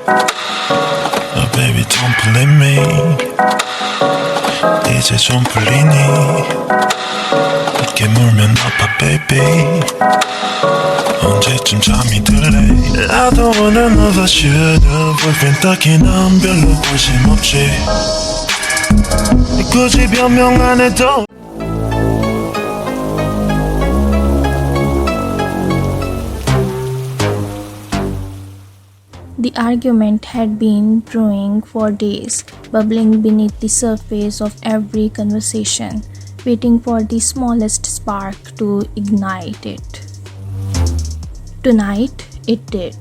Oh baby don't blame me 이제 좀 풀리니 어깨 물면 아파 baby 언제쯤 잠이 들래 I don't wanna know about you 너 boyfriend 딱히 난 별로 관심 없지 굳이 변명 안 해도 The argument had been brewing for days, bubbling beneath the surface of every conversation, waiting for the smallest spark to ignite it. Tonight, it did.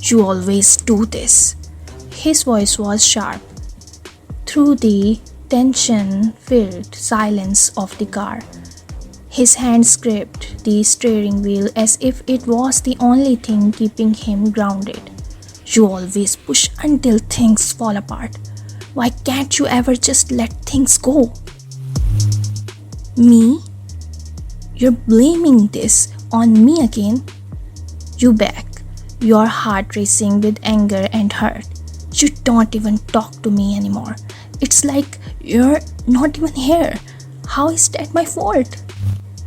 You always do this. His voice was sharp. Through the tension-filled silence of the car, his hands gripped the steering wheel as if it was the only thing keeping him grounded. You always push until things fall apart. Why can't you ever just let things go? Me? You're blaming this on me again? You beg, your heart racing with anger and hurt. You don't even talk to me anymore. It's like you're not even here. How is that my fault?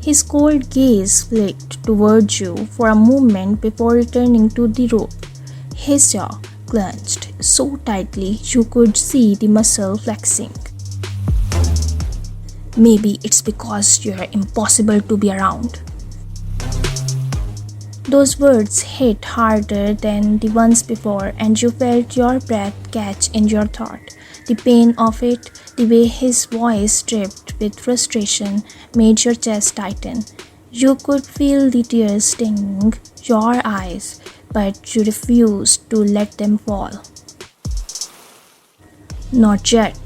His cold gaze flicked towards you for a moment before returning to the road. His jaw clenched so tightly you could see the muscle flexing. Maybe it's because you're impossible to be around. Those words hit harder than the ones before, and you felt your breath catch in your throat. The pain of it, the way his voice dripped with frustration, made your chest tighten. You could feel the tears stinging your eyes, but you refused to let them fall. Not yet.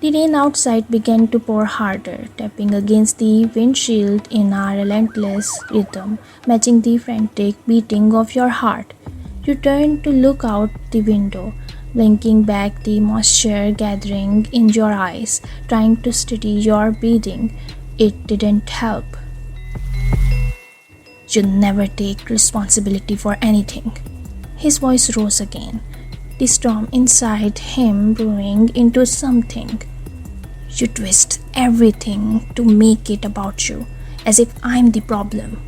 The rain outside began to pour harder, tapping against the windshield in a relentless rhythm, matching the frantic beating of your heart. You turned to look out the window, blinking back the moisture gathering in your eyes, trying to steady your breathing. It didn't help. You never take responsibility for anything. His voice rose again, the storm inside him brewing into something. You twist everything to make it about you, as if I'm the problem.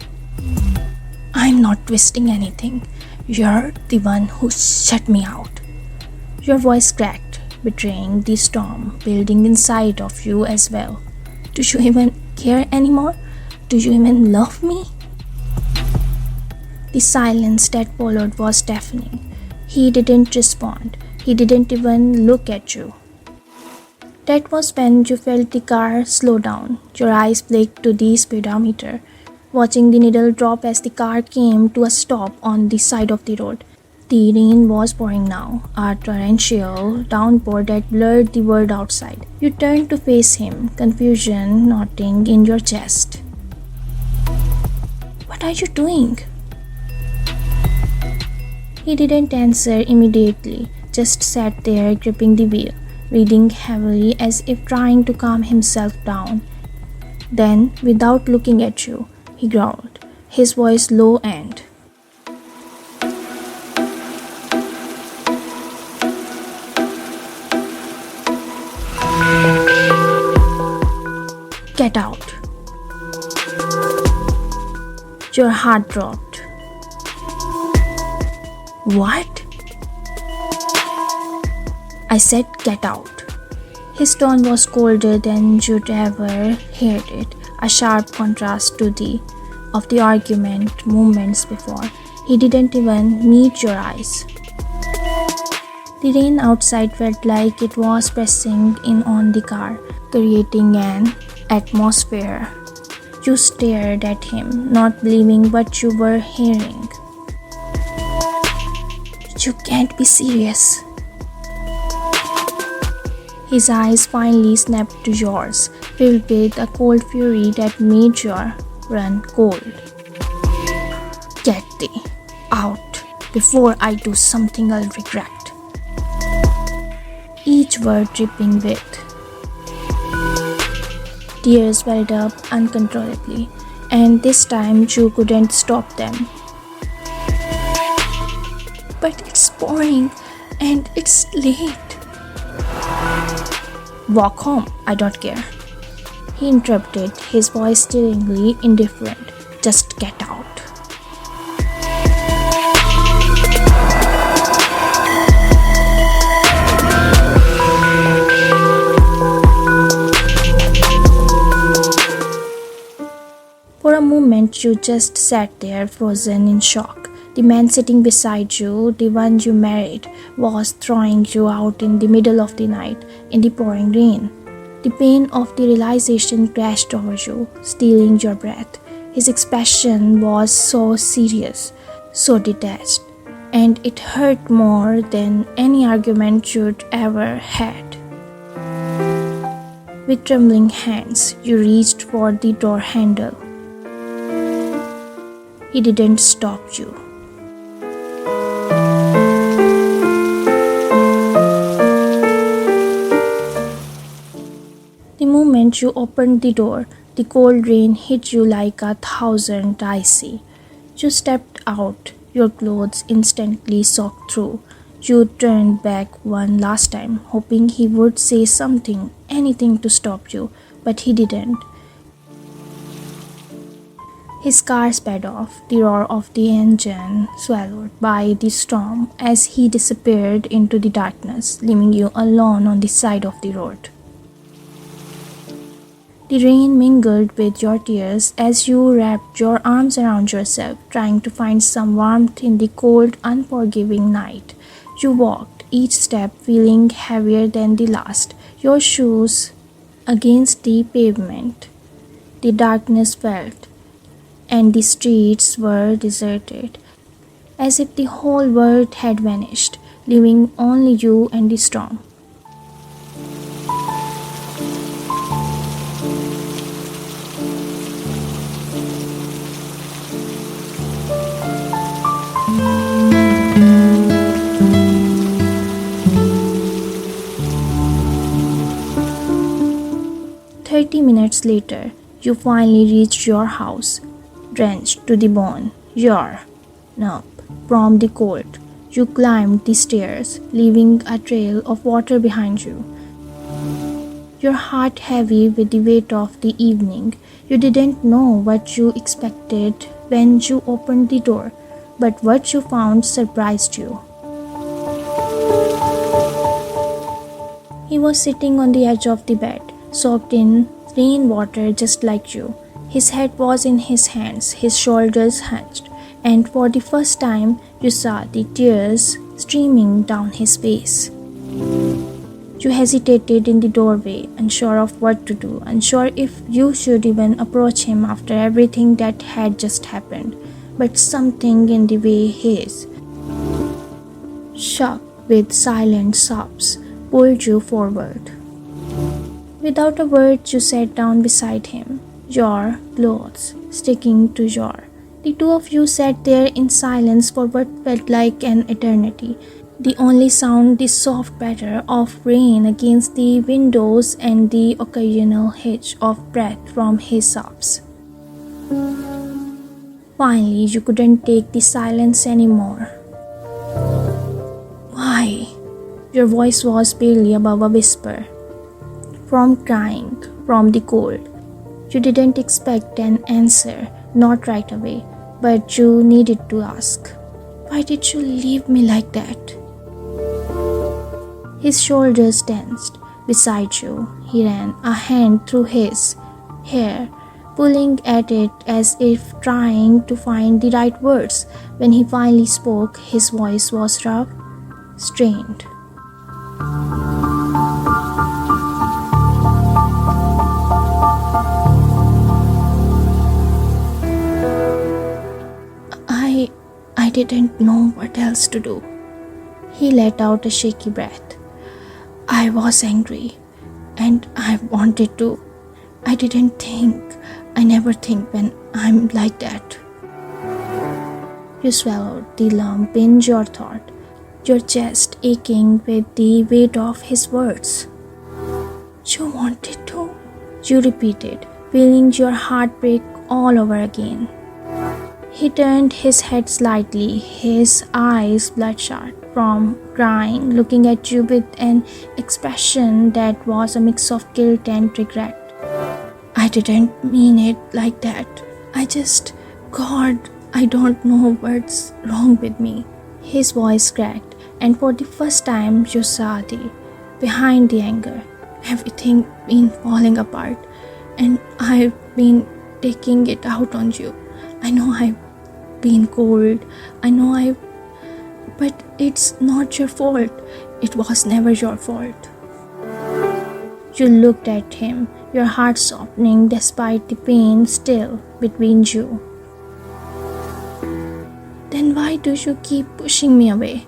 I'm not twisting anything. You're the one who shut me out. Your voice cracked, betraying the storm building inside of you as well. Do you even care anymore? Do you even love me? The silence that followed was deafening. He didn't respond. He didn't even look at you. That was when you felt the car slow down. Your eyes flicked to the speedometer, watching the needle drop as the car came to a stop on the side of the road. The rain was pouring now, a torrential downpour that blurred the world outside. You turned to face him, confusion knotting in your chest. What are you doing? He didn't answer immediately, just sat there gripping the wheel, breathing heavily as if trying to calm himself down. Then, without looking at you, he growled, his voice low and "Get out." Your heart dropped. What? I said get out. His tone was colder than you'd ever heard it, a sharp contrast to the argument moments before. He didn't even meet your eyes. The rain outside felt like it was pressing in on the car, creating an atmosphere. You stared at him, not believing what you were hearing. You can't be serious. His eyes finally snapped to yours, filled with a cold fury that made your run cold. Get thee out before I do something I'll regret. each word dripping with. Tears welled up uncontrollably, and this time you couldn't stop them. But it's pouring, and it's late. Walk home, I don't care. He interrupted, his voice stillingly indifferent. Just get out. For a moment, you just sat there, frozen in shock. The man sitting beside you, the one you married, was throwing you out in the middle of the night, in the pouring rain. The pain of the realization crashed over you, stealing your breath. His expression was so serious, so detached, and it hurt more than any argument you'd ever had. With trembling hands, you reached for the door handle. He didn't stop you. The moment you opened the door, the cold rain hit you like 1,000 icy. You stepped out, your clothes instantly soaked through. You turned back one last time, hoping he would say something, anything to stop you, but he didn't. His car sped off, the roar of the engine swallowed by the storm as he disappeared into the darkness, leaving you alone on the side of the road. The rain mingled with your tears as you wrapped your arms around yourself, trying to find some warmth in the cold, unforgiving night. You walked, each step feeling heavier than the last, your shoes against the pavement. The darkness felt, and the streets were deserted, as if the whole world had vanished, leaving only you and the storm. Minutes later, you finally reached your house, drenched to the bone. Numb from the cold. You climbed the stairs, leaving a trail of water behind you. Your heart heavy with the weight of the evening. You didn't know what you expected when you opened the door, but what you found surprised you. He was sitting on the edge of the bed, soaked in rainwater just like you. His head was in his hands, his shoulders hunched, and for the first time you saw the tears streaming down his face. You hesitated in the doorway, unsure of what to do, unsure if you should even approach him after everything that had just happened. But something in the way his, shock with silent sobs, pulled you forward. Without a word, you sat down beside him, your clothes sticking to your. The two of you sat there in silence for what felt like an eternity. The only sound, the soft patter of rain against the windows and the occasional hitch of breath from his sobs. Finally, you couldn't take the silence anymore. Why? Your voice was barely above a whisper. From crying, from the cold. You didn't expect an answer, not right away, but you needed to ask. Why did you leave me like that? His shoulders tensed. Beside you, he ran a hand through his hair, pulling at it as if trying to find the right words. When he finally spoke, his voice was rough, strained. I didn't know what else to do. He let out a shaky breath. I was angry, and I wanted to. I didn't think. I never think when I'm like that. You swallowed the lump in your throat. your chest aching with the weight of his words. You wanted to? You repeated, feeling your heart break all over again. He turned his head slightly, his eyes bloodshot from crying, looking at you with an expression that was a mix of guilt and regret. I didn't mean it like that. God, I don't know what's wrong with me. His voice cracked, and for the first time you saw behind the anger. Everything been falling apart, and I've been taking it out on you. I know I've been cold. But it's not your fault. It was never your fault. You looked at him, your heart softening despite the pain still between you. Then why do you keep pushing me away?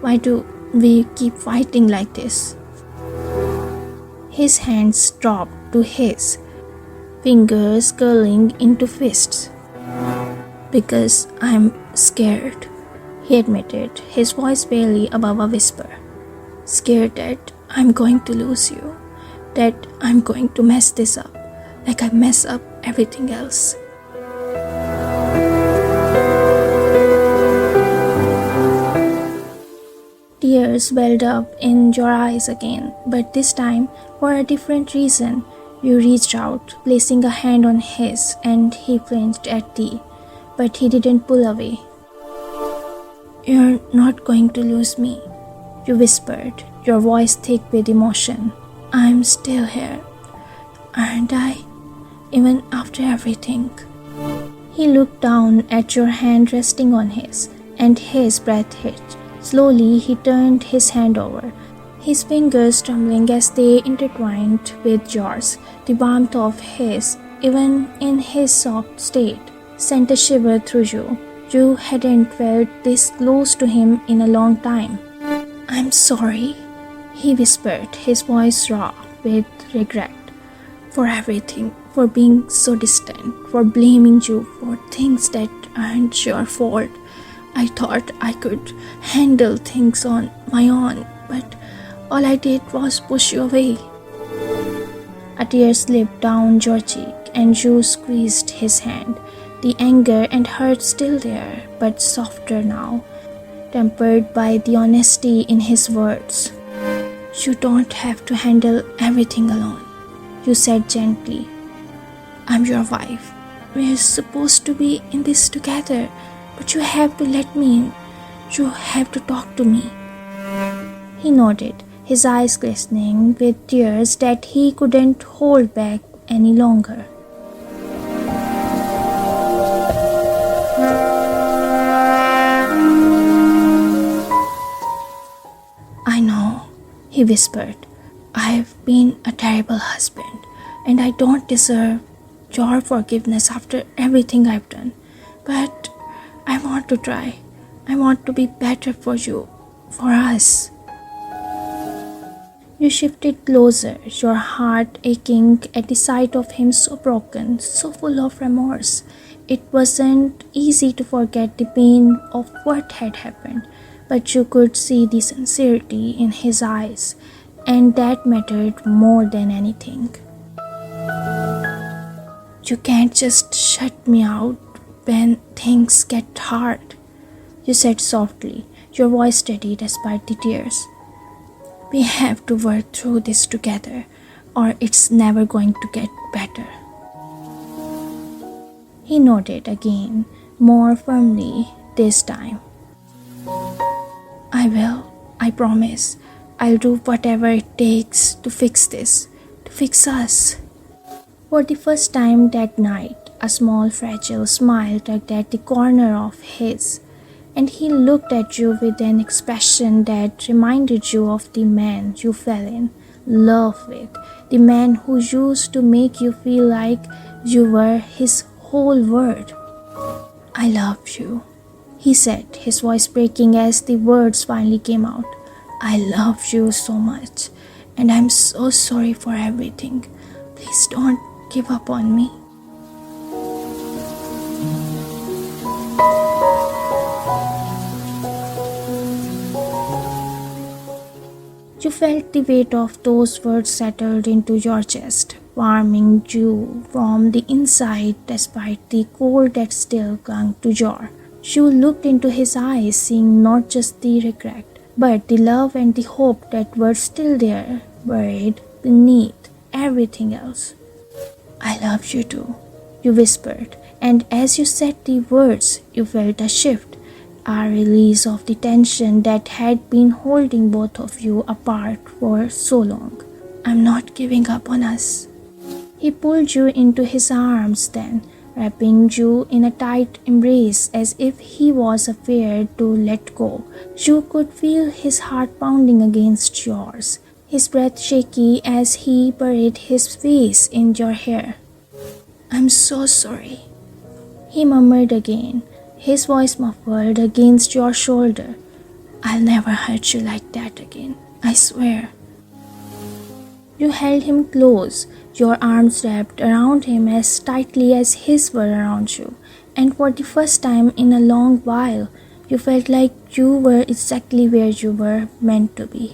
Why do we keep fighting like this? His hands dropped to his, fingers curling into fists. Because I'm scared, he admitted, his voice barely above a whisper. Scared that I'm going to lose you, that I'm going to mess this up, like I mess up everything else. Tears welled up in your eyes again, but this time for a different reason. You reached out, placing a hand on his, and he flinched at but he didn't pull away. You're not going to lose me, you whispered, your voice thick with emotion. I'm still here, aren't I? Even after everything. He looked down at your hand resting on his, and his breath hitched. Slowly he turned his hand over, his fingers trembling as they intertwined with yours. The warmth of his, even in his soft state, sent a shiver through you. You hadn't felt this close to him in a long time. I'm sorry, he whispered, his voice raw with regret. For everything, for being so distant, for blaming you for things that aren't your fault. I thought I could handle things on my own, but all I did was push you away. A tear slipped down your cheek and you squeezed his hand. The anger and hurt still there, but softer now, tempered by the honesty in his words. You don't have to handle everything alone, you said gently. I'm your wife. We're supposed to be in this together, but you have to let me in. You have to talk to me. He nodded, his eyes glistening with tears that he couldn't hold back any longer. I know, he whispered. I've been a terrible husband, and I don't deserve your forgiveness after everything I've done. But I want to try. I want to be better for you, for us. You shifted closer, your heart aching at the sight of him so broken, so full of remorse. It wasn't easy to forget the pain of what had happened, but you could see the sincerity in his eyes, and that mattered more than anything. You can't just shut me out when things get hard, you said softly, your voice steady despite the tears. We have to work through this together, or it's never going to get better. He nodded again, more firmly this time. I will, I promise. I'll do whatever it takes to fix this, to fix us. For the first time that night, a small fragile smile tugged at the corner of his, and he looked at you with an expression that reminded you of the man you fell in love with, the man who used to make you feel like you were his whole world. I love you, he said, his voice breaking as the words finally came out. I love you so much, and I'm so sorry for everything. Please don't give up on me. You felt the weight of those words settled into your chest, warming you from the inside despite the cold that still clung to your. You looked into his eyes, seeing not just the regret, but the love and the hope that were still there, buried beneath everything else. "I love you too," you whispered, and as you said the words, you felt a shift, a release of the tension that had been holding both of you apart for so long. "I'm not giving up on us." He pulled you into his arms then, wrapping you in a tight embrace as if he was afraid to let go. You could feel his heart pounding against yours, his breath shaky as he buried his face in your hair. "I'm so sorry," he murmured again, his voice muffled against your shoulder. "I'll never hurt you like that again, I swear." You held him close, your arms wrapped around him as tightly as his were around you, and for the first time in a long while, you felt like you were exactly where you were meant to be.